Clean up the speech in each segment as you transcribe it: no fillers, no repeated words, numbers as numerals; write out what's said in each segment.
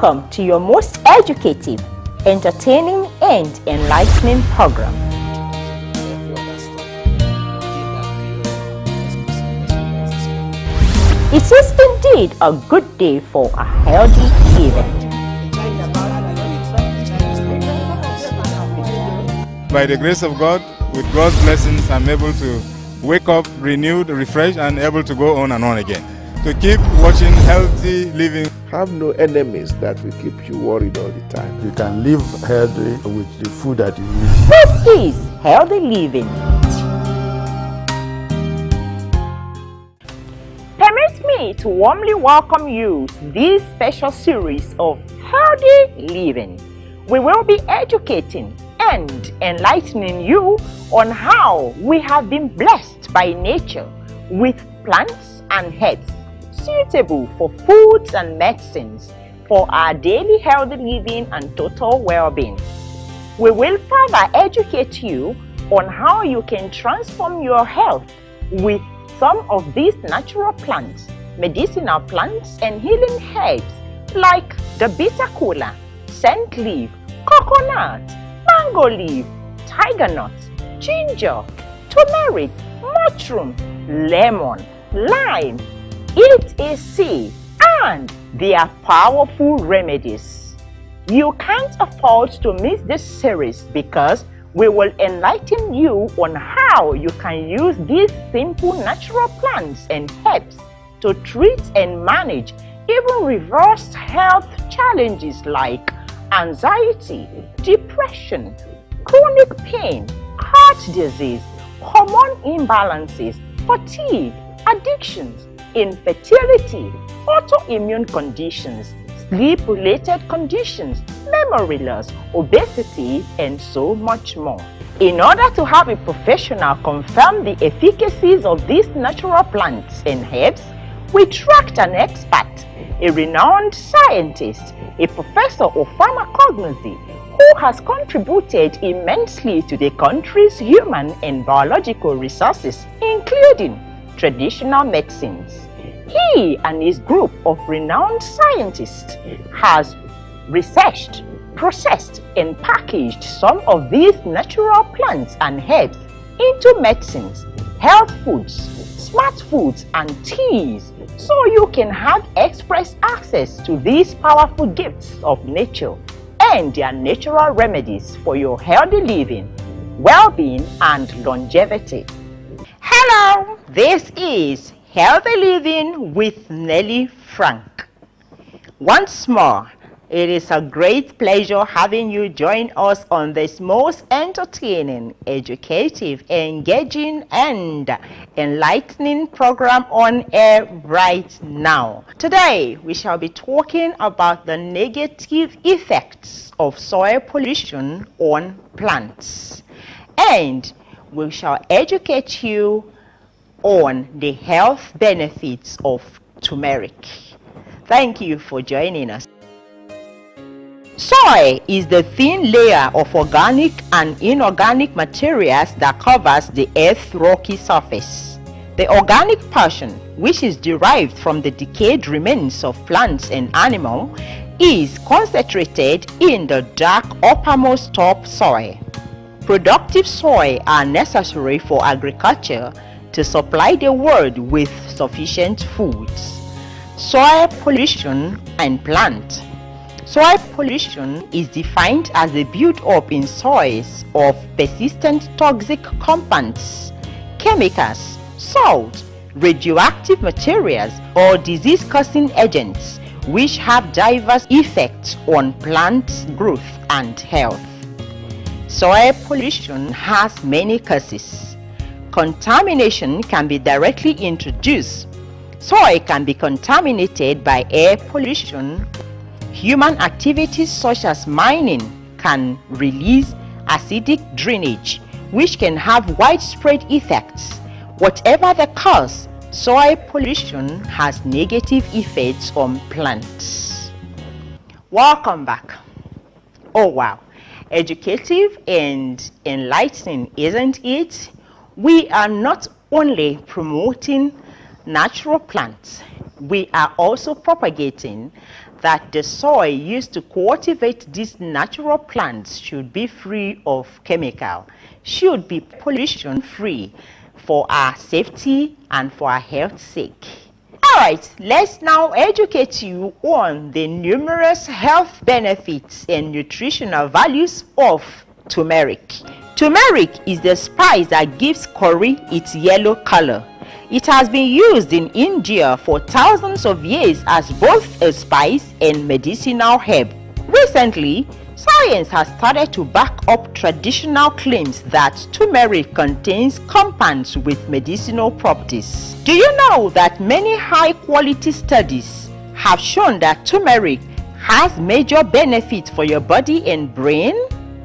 Welcome to your most educative, entertaining, and enlightening program. It is indeed a good day for a healthy living. By the grace of God, with God's blessings, I'm able to wake up renewed, refreshed, and able to go on and on again. To keep watching healthy living. Have no enemies that will keep you worried all the time. You can live healthy with the food that you eat. This is Healthy Living. Permit me to warmly welcome you to this special series of Healthy Living. We will be educating and enlightening you on how we have been blessed by nature with plants and herbs suitable for foods and medicines for our daily healthy living and total well-being. We will further educate you on how you can transform your health with some of these natural plants, medicinal plants, and healing herbs like the bitter kola, scent leaf, coconut, mango leaf, tiger nut, ginger, turmeric, mushroom, lemon, lime, etc. and they are powerful remedies. You can't afford to miss this series because we will enlighten you on how you can use these simple natural plants and herbs to treat and manage even reverse health challenges like anxiety, depression, chronic pain, heart disease, hormone imbalances, fatigue, addictions, infertility, autoimmune conditions, sleep-related conditions, memory loss, obesity, and so much more. In order to have a professional confirm the efficacies of these natural plants and herbs, we tracked an expert, a renowned scientist, a professor of pharmacognosy, who has contributed immensely to the country's human and biological resources, including traditional medicines. He and his group of renowned scientists has researched, processed, and packaged some of these natural plants and herbs into medicines, health foods, smart foods, and teas, so you can have express access to these powerful gifts of nature and their natural remedies for your healthy living, well-being, and longevity. Hello, this is Healthy Living with Nelly Frank. Once more, it is a great pleasure having you join us on this most entertaining, educative, engaging, and enlightening program on air right now. Today, we shall be talking about the negative effects of soil pollution on plants, and we shall educate you on the health benefits of turmeric. Thank you for joining us. Soil is the thin layer of organic and inorganic materials that covers the Earth's rocky surface. The organic portion, which is derived from the decayed remains of plants and animals, is concentrated in the dark uppermost topsoil. Productive soil are necessary for agriculture to supply the world with sufficient foods. Soil pollution and plant. Soil pollution is defined as the build-up in soils of persistent toxic compounds, chemicals, salt, radioactive materials, or disease-causing agents which have diverse effects on plant growth and health. Soil pollution has many causes. Contamination can be directly introduced. Soil can be contaminated by air pollution. Human activities such as mining can release acidic drainage, which can have widespread effects. Whatever the cause, soil pollution has negative effects on plants. Welcome back. Oh wow. Educative and enlightening, isn't it? We are not only promoting natural plants, We are also propagating that the soil used to cultivate these natural plants should be free of chemical, should be pollution free for our safety and for our health's sake. Alright, let's now educate you on the numerous health benefits and nutritional values of turmeric. Turmeric is the spice that gives curry its yellow color. It has been used in India for thousands of years as both a spice and medicinal herb. Recently, science has started to back up traditional claims that turmeric contains compounds with medicinal properties. Do you know that many high-quality studies have shown that turmeric has major benefits for your body and brain?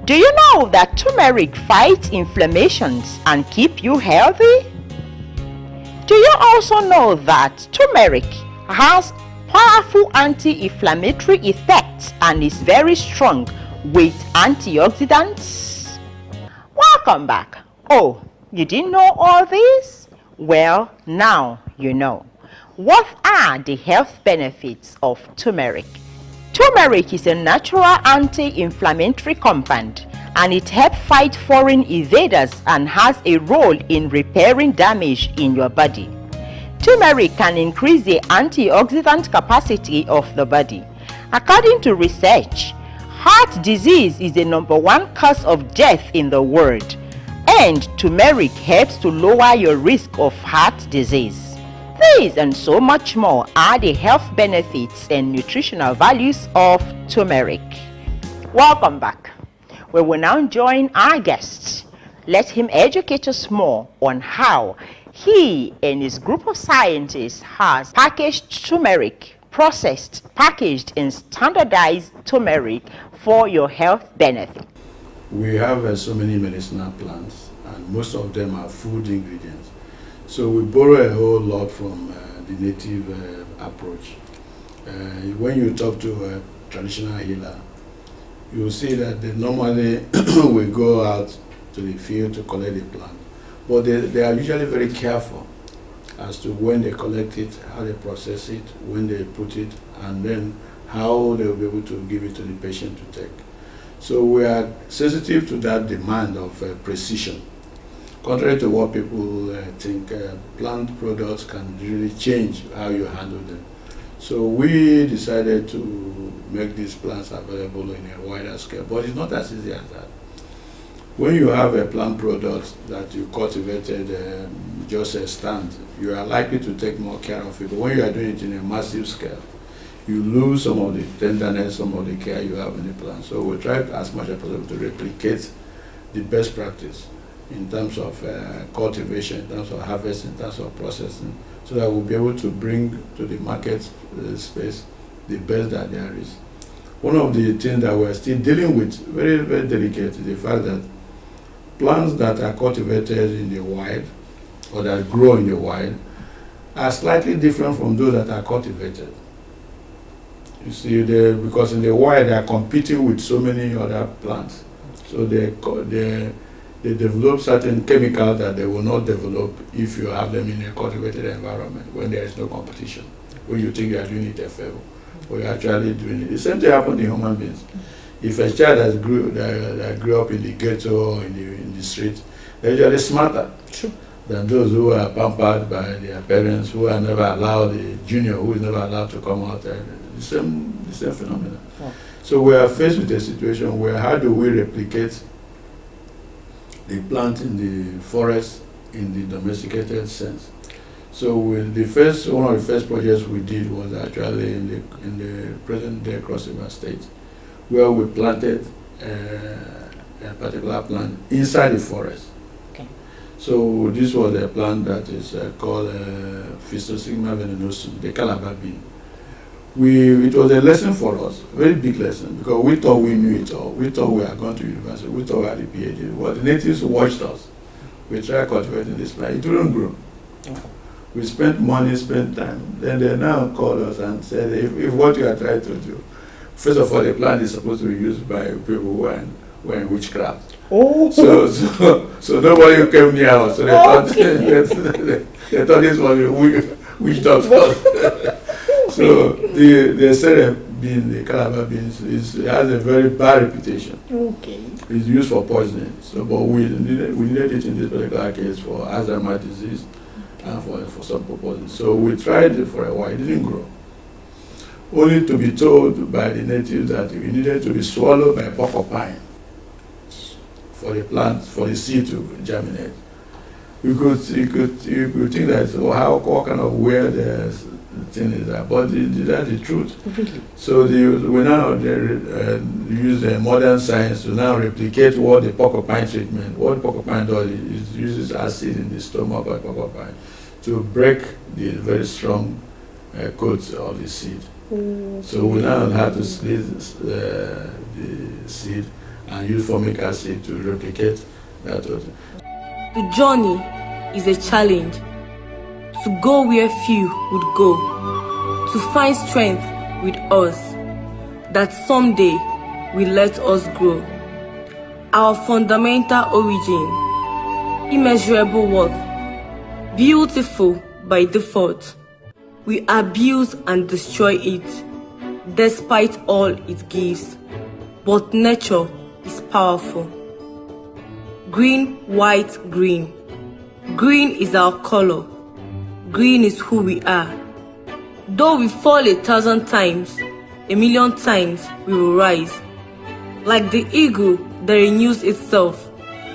Do you know that turmeric fights inflammations and keeps you healthy? Do you also know that turmeric has powerful anti-inflammatory effects and is very strong with antioxidants? Welcome back. Oh, you didn't know all this? Well, now you know. What are the health benefits of turmeric? Turmeric is a natural anti-inflammatory compound, and it helps fight foreign invaders and has a role in repairing damage in your body. Turmeric can increase the antioxidant capacity of the body. According to research, heart disease is the #1 cause of death in the world, and turmeric helps to lower your risk of heart disease. These and so much more are the health benefits and nutritional values of turmeric. Welcome back. We will now join our guest. Let him educate us more on how he and his group of scientists has packaged turmeric, processed, packaged, and standardized turmeric for your health benefit. We have so many medicinal plants, and most of them are food ingredients. So we borrow a whole lot from the native approach. When you talk to a traditional healer, you will see that they normally will go out to the field to collect the plant. But they are usually very careful as to when they collect it, how they process it, when they put it, and then how they will be able to give it to the patient to take. So we are sensitive to that demand of precision. Contrary to what people think, plant products can really change how you handle them. So we decided to make these plants available in a wider scale, but it's not as easy as that. When you have a plant product that you cultivated just a stand, you are likely to take more care of it. But when you are doing it in a massive scale, you lose some of the tenderness, some of the care you have in the plant. So we try as much as possible to replicate the best practice in terms of cultivation, in terms of harvest, in terms of processing, so that we'll be able to bring to the market space the best that there is. One of the things that we're still dealing with, very, very delicate, is the fact that plants that are cultivated in the wild or that grow in the wild are slightly different from those that are cultivated. You see, because in the wild they are competing with so many other plants, so they develop certain chemicals that they will not develop if you have them in a cultivated environment when there is no competition, when you think you are doing it a favor, but you're actually doing it. The same thing happens in human beings. If a child that grew up in the ghetto or in the street, they're usually smarter than those who are pampered by their parents, who are never allowed, the junior who is never allowed to come out. The same phenomenon. Yeah. So we are faced with a situation where how do we replicate the plant in the forest in the domesticated sense? So one of the first projects we did was actually in the present-day Cross River State, where we planted a particular plant inside the forest. Okay. So this was a plant that is called Phystosigma venenosum, the Calabar bean. It was a lesson for us, a very big lesson, because we thought we knew it all. We thought we had gone to university. We thought we had a PhD. Well, the natives watched us. We tried cultivating this plant. It wouldn't grow. Okay. We spent money, spent time. Then they now called us and said, if what you are trying to do, first of all, the plant is supposed to be used by people who are in witchcraft. Oh. So nobody came near us. So they thought, they thought this was a witch doctor. So the Sere bean, the Calabar beans, it has a very bad reputation. Okay. It's used for poisoning. So, but we needed it in this particular case for Alzheimer's disease and for some purposes. So we tried it for a while. It didn't grow. Only to be told by the natives that we needed to be swallowed by porcupine for the plant, for the seed to germinate. You could think that what kind of weird thing is that, but that's the truth. Really? So we now use the modern science to now replicate what the porcupine treatment. What porcupine does is uses acid in the stomach of porcupine to break the very strong coat of the seed. Okay. So we now have to split the seed and use formic acid to replicate that. The journey is a challenge. To go where few would go. To find strength with us. That someday will let us grow. Our fundamental origin. Immeasurable worth. Beautiful by default. We abuse and destroy it, despite all it gives. But nature is powerful. Green, white, green. Green is our color. Green is who we are. Though we fall 1,000 times, 1,000,000 times we will rise. Like the eagle that renews itself,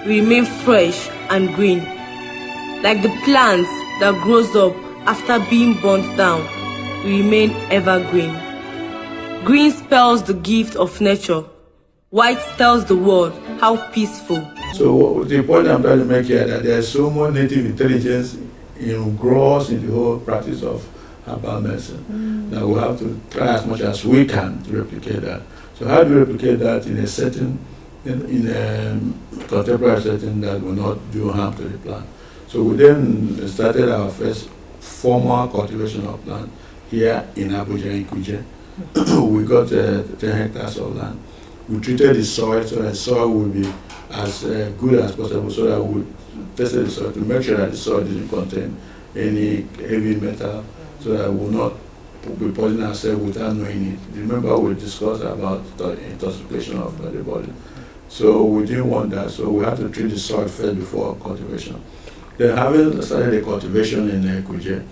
we remain fresh and green. Like the plants that grows up after being burnt down, we remain evergreen. Green spells the gift of nature. White tells the world how peaceful. So the point I'm trying to make here is that there's so much native intelligence grows in the whole practice of herbal medicine that we have to try as much as we can to replicate that. So how do we replicate that in a setting, in a contemporary setting that will not do harm to the plant? So we then started our first formal cultivation of plant here in Abuja, in Kuje. We got 10 hectares of land. We treated the soil so that the soil would be as good as possible, so that we tested the soil to make sure that the soil didn't contain any heavy metal, so that we will not be poisoning ourselves without knowing it. Remember we discussed about the intoxication of the body. So we didn't want that, so we had to treat the soil first before cultivation. Then having started the cultivation in Kuje,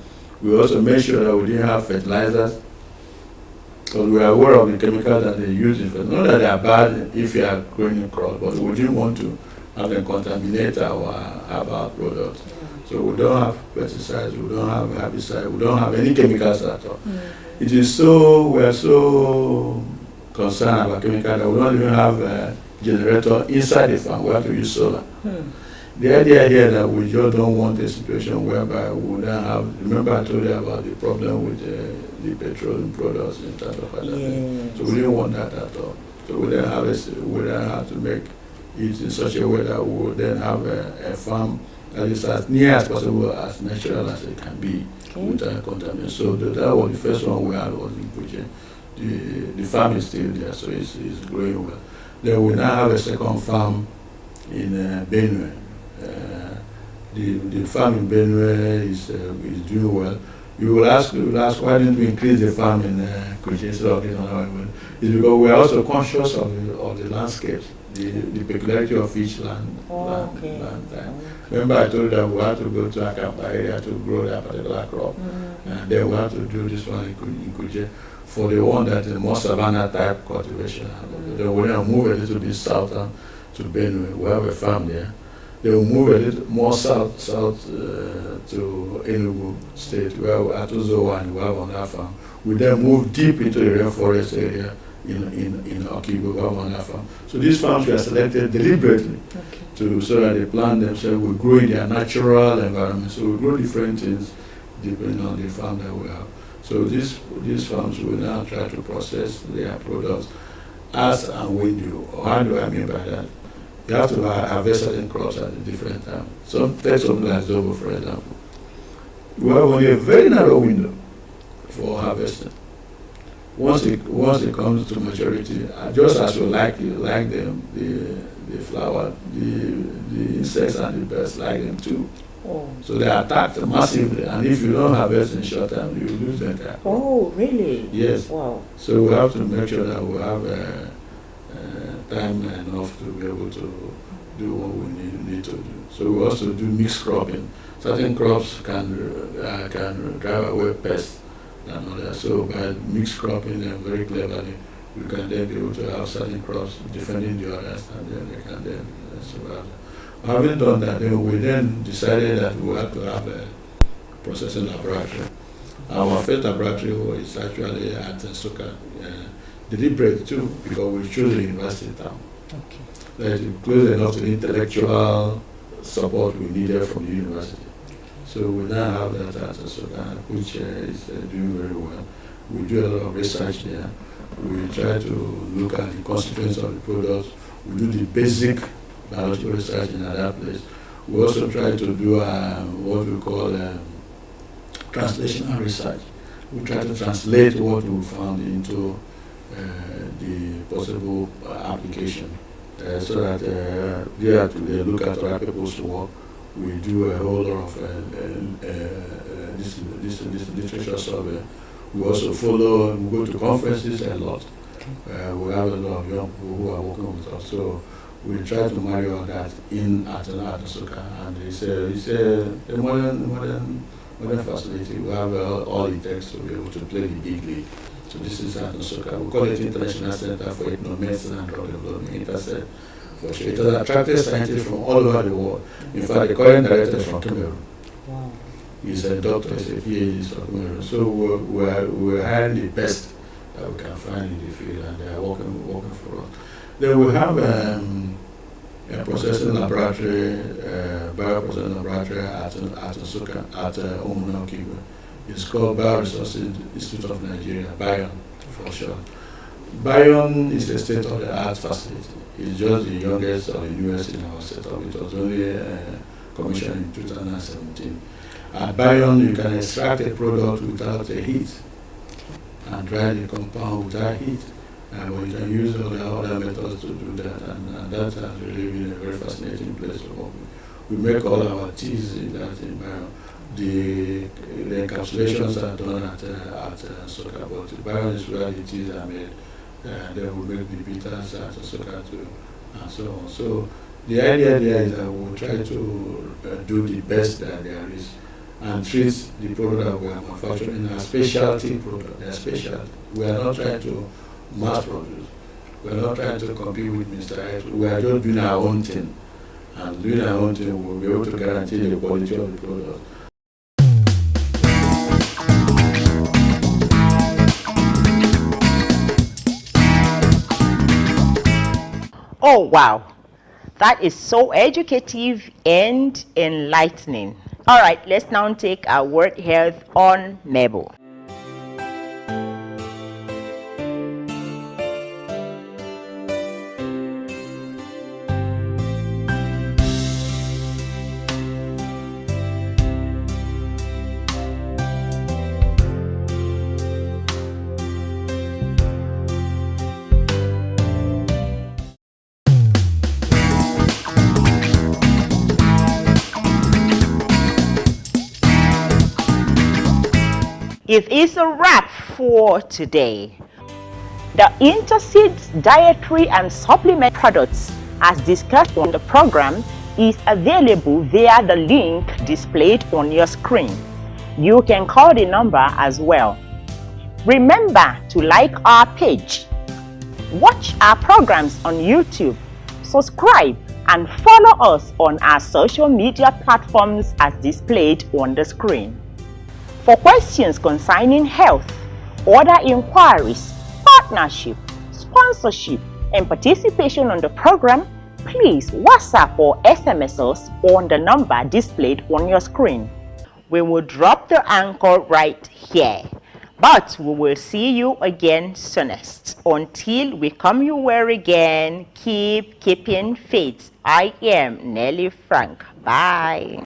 we also made sure that we didn't have fertilizers, because we are aware of the chemicals that they use in fertilizer. Not that they are bad if you are growing a crop, but we didn't want to have them contaminate our herbal products. So we don't have pesticides, we don't have herbicides, we don't have any chemicals at all. It is so, we are so concerned about chemicals that we don't even have a generator inside the farm. We have to use solar. The idea here that we just don't want a situation whereby we don't have, remember I told you about the problem with the petroleum products in terms of other things. So we didn't want that at all. So we then have to make it in such a way that we would then have a farm that is as near as possible, as natural as it can be, without contamination. So that was the first one we had, was in Kuche. The farm is still there, so it's growing well. Then we now have a second farm in Benue. The farm in Benue is doing well. You will ask, why didn't we increase the farm in Kuche instead of this another one? It's because we are also conscious of the landscapes, the peculiarity of each land type. Remember I told you that we had to go to Akapa area to grow that particular crop, and then we have to do this one in Kuche for the one that is more savanna type cultivation. Then we will move a little bit south to Benue. We have a farm there. They will move a little more south to Enugu State, where at Uzowa and we have on that farm. We then move deep into the rainforest area in Okibo, we have on that farm. So these farms were selected deliberately so that the plant themselves will grow in their natural environment. So we grow different things depending on the farm that we have. So these farms will now try to process their products as and when you. How do I mean by that? You have to harvest certain crops at a different time. Take something like Zobo, for example. We have only a very narrow window for harvesting. Once it comes to maturity, just as we like them, the flower, the insects and the birds like them too. Oh. So they are attacked massively, and if you don't harvest in short time, you lose the entire crop. Oh, really? Yes. Wow. So we have to make sure that we have time enough to be able to do what we need to do. So we also do mixed cropping. Certain crops can drive away pests than others. So by mixed cropping very cleverly, we can then be able to have certain crops defending the others, and then they can then survive. Having done that, then we then decided that we had to have a processing laboratory. Our first laboratory was actually at Nsukka. Deliberate too, because we chose a university town. Okay. That is close enough to the intellectual support we needed from the university. So we now have that at Nsukka, which is doing very well. We do a lot of research there. We try to look at the constituents of the products. We do the basic biological research in that place. We also try to do what we call translational research. We try to translate what we found into the possible application, so that they look at other people's work. We do a whole lot of this literature survey. We also follow. We go to conferences a lot. We have a lot of young people who are working with us. So we try to marry all that in at Nsukka, and it's a modern facility. We have all it takes to be able to play the big league. So this is at Nsukka. We call it International Center for Ethnomedicine and Drug Development, INTERCED, for sure. It has attracted scientists from all over the world. In fact, the current director is from Tumeric. Wow. He's a doctor, he's a PhD from Tumeric. So we're hiring the best that we can find in the field, and they are working for us. Then we have a processing laboratory, bioprocessing laboratory at Nsukka, at Omunokigwe. It's called Bioresources Institute of Nigeria, BION for short. BION is a state-of-the-art facility. It's just the youngest or the newest in our setup. It was only commissioned in 2017. At BION, you can extract a product without a heat and dry the compound without heat. But you can use other methods to do that, and that has really been a very fascinating place to work with. We make all our teas in that environment. The encapsulations are done at Nsukka, but the BION is where the teas are made. Then we make the bitters at Nsukka too, and so on. So the idea there is that we'll try to do the best that there is, and treat the product that we are manufacturing as specialty product. They are specialty. We are not trying to mass produce. We are not trying to compete with Mr. X. We are just doing our own thing. And doing our own thing, we'll be able to guarantee the quality of the product. Oh, wow. That is so educative and enlightening. All right, let's now take our word health on Mabel. It is a wrap for today. The Interseeds dietary and supplement products, as discussed on the program, is available via the link displayed on your screen. You can call the number as well. Remember to like our page, watch our programs on YouTube, subscribe, and follow us on our social media platforms as displayed on the screen. For questions concerning health, other inquiries, partnership, sponsorship, and participation on the program, please WhatsApp or SMS us on the number displayed on your screen. We will drop the anchor right here, but we will see you again soonest. Until we come your way again, keep keeping faith. I am Nelly Frank. Bye.